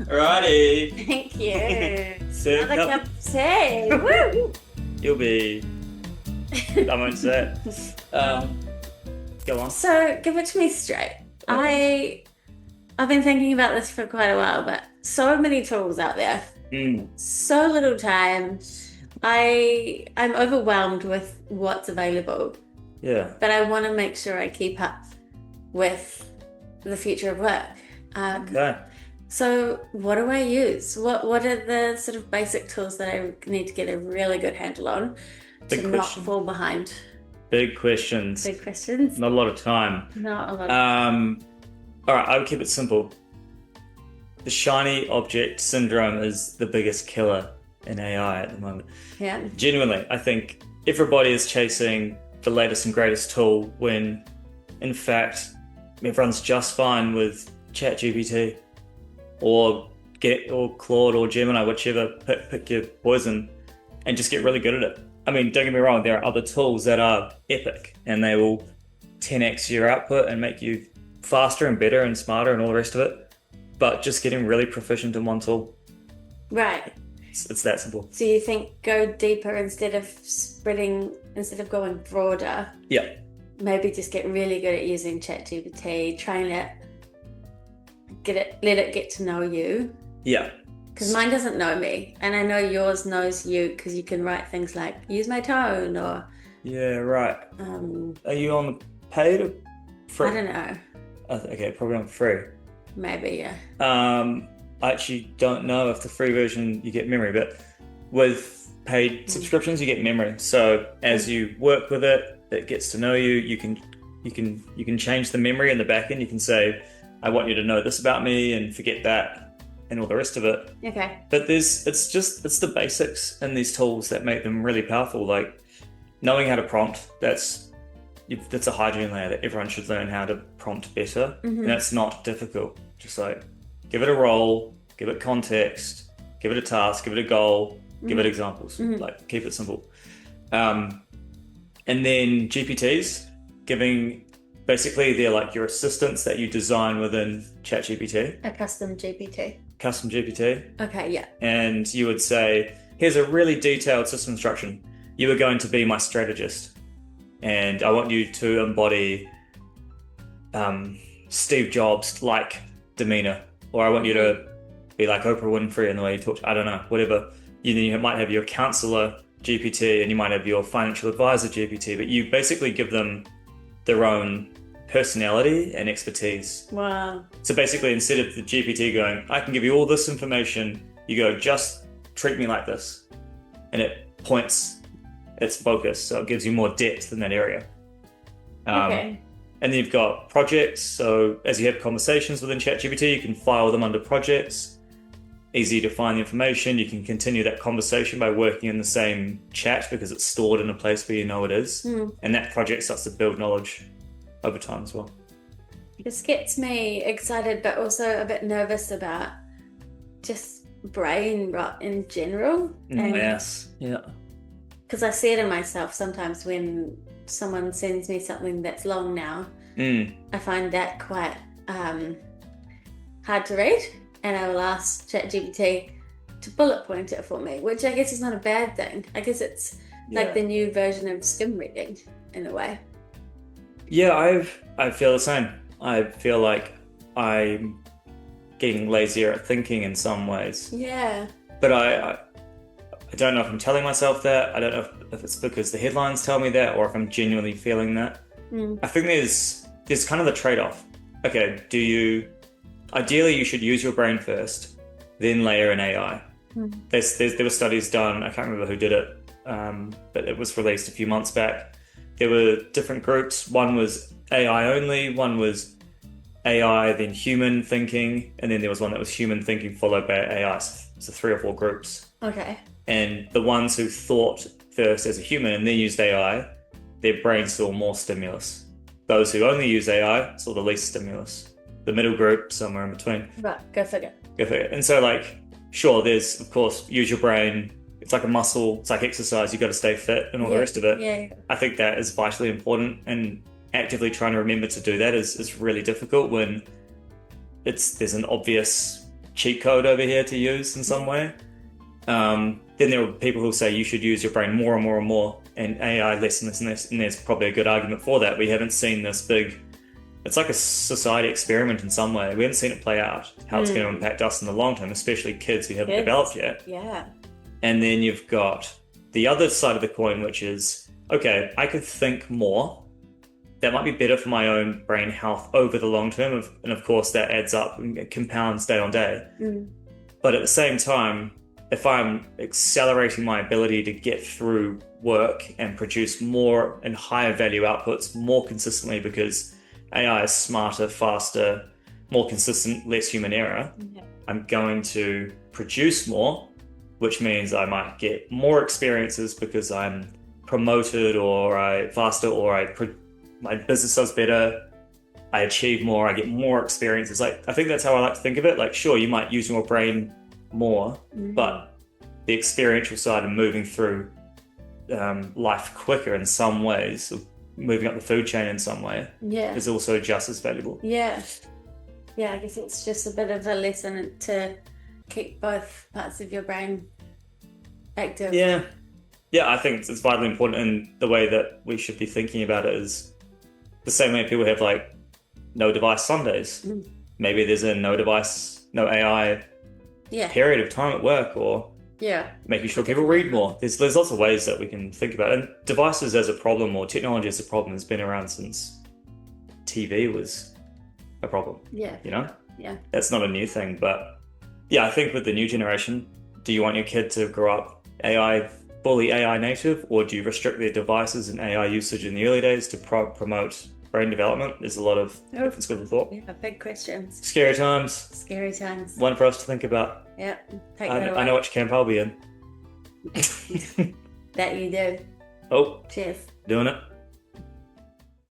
Alrighty. Thank you. Sip Another cup. cup of tea. Woo! You'll be. I won't say it. Go on. So give it to me straight. I've been thinking about this for quite a while, but so many tools out there, so little time. I'm overwhelmed with what's available, Yeah. but I want to make sure I keep up with the future of work. Okay. So what do I use? What are the sort of basic tools that I need to get a really good handle on Big to not question. fall behind? Big questions. Big questions. Not a lot of time. Not a lot. All right. I would keep it simple. The shiny object syndrome is the biggest killer in AI at the moment. Yeah. Genuinely, I think everybody is chasing the latest and greatest tool when, in fact, everyone's just fine with ChatGPT or Claude or Gemini, whichever. Pick your poison, and just get really good at it. I mean, don't get me wrong, there are other tools that are epic and they will 10x your output and make you faster and better and smarter and all the rest of it. But just getting really proficient in one tool, Right. it's that simple. So you think go deeper instead of going broader, Yeah. maybe just get really good at using ChatGPT, train it, let it get to know you. Yeah. Because mine doesn't know me, and I know yours knows you because you can write things like use my tone or Yeah, right. Are you on the paid or free? I don't know, Okay, probably on free. maybe, yeah. I actually don't know if the free version you get memory, but with paid subscriptions you get memory. So as you work with it, it gets to know you. You can change the memory in the back end. You can say, I want you to know this about me and forget that and all the rest of it. Okay. But it's the basics in these tools that make them really powerful. Like knowing how to prompt, that's a hygiene layer that everyone should learn how to prompt better. And that's not difficult. Just like give it a role, give it context, give it a task, give it a goal, give it examples. Like keep it simple. And then GPTs, basically they're like your assistants that you design within ChatGPT. A custom GPT. Custom GPT. Okay, yeah. And you would say, here's a really detailed system instruction. You are going to be my strategist. And I want you to embody Steve Jobs like demeanor. Or I want you to be like Oprah Winfrey in the way you talk. I don't know, whatever. You might have your counselor GPT and you might have your financial advisor GPT, but you basically give them their own personality and expertise. Wow. So basically, instead of the GPT going, I can give you all this information, you go, just treat me like this. And it points its focus, so it gives you more depth in that area. Okay. And then you've got projects. So as you have conversations within ChatGPT, you can file them under projects. Easy to find the information. You can continue that conversation by working in the same chat because it's stored in a place where you know it is. And that project starts to build knowledge over time as well. This gets me excited, but also a bit nervous about just brain rot in general. Yes. Yeah. Because I see it in myself sometimes when someone sends me something that's long now. I find that quite hard to read, and I will ask ChatGPT to bullet point it for me, which I guess is not a bad thing. I guess it's like the new version of skim reading in a way. Yeah, I feel the same. I feel like I'm getting lazier at thinking in some ways. Yeah. But I don't know if I'm telling myself that. I don't know if it's because the headlines tell me that or if I'm genuinely feeling that. I think there's kind of the trade-off. Okay, ideally you should use your brain first, then layer in AI. There were studies done, I can't remember who did it, but it was released a few months back. There were different groups. One was AI only, one was AI, then human thinking, and then there was one that was human thinking followed by AI. So 3 or 4 groups. Okay. And the ones who thought first as a human and then used AI, their brains saw more stimulus. Those who only use AI saw the least stimulus. The middle group, somewhere in between. Right, go figure. And so, like, sure, there's, of course, use your brain. It's like a muscle. It's like exercise. You've got to stay fit and all the rest of it. Yeah. I think that is vitally important, and actively trying to remember to do that is really difficult when there's an obvious cheat code over here to use in some way. Then there are people who say you should use your brain more and more and more, and AI less and less and less, and there's probably a good argument for that. We haven't seen this big, it's like a society experiment in some way. We haven't seen it play out, how it's going to impact us in the long term, especially kids who haven't developed yet. Yeah. And then you've got the other side of the coin, which is, okay, I could think more. That might be better for my own brain health over the long term. And of course, that adds up and compounds day on day. But at the same time, if I'm accelerating my ability to get through work and produce more and higher value outputs more consistently, because AI is smarter, faster, more consistent, less human error, I'm going to produce more, which means I might get more experiences because I'm promoted or my business does better, I achieve more, I get more experiences. Like, I think that's how I like to think of it. Like, sure, you might use your brain more, but the experiential side of moving through life quicker in some ways, moving up the food chain in some way, is also just as valuable. Yeah, I guess it's just a bit of a lesson to keep both parts of your brain active. Yeah, I think it's vitally important, and the way that we should be thinking about it is the same way people have like no device Sundays. Maybe there's a no device, no AI period of time at work, or making sure people read more. There's lots of ways that we can think about it. And devices as a problem, or technology as a problem, has been around since TV was a problem. That's not a new thing. But I think with the new generation, do you want your kid to grow up fully AI native, or do you restrict their devices and AI usage in the early days to promote brain development? There's a lot of different schools of thought. Big questions. Scary times. One for us to think about. I know which camp I'll be in. That you do. Oh, cheers. Doing it.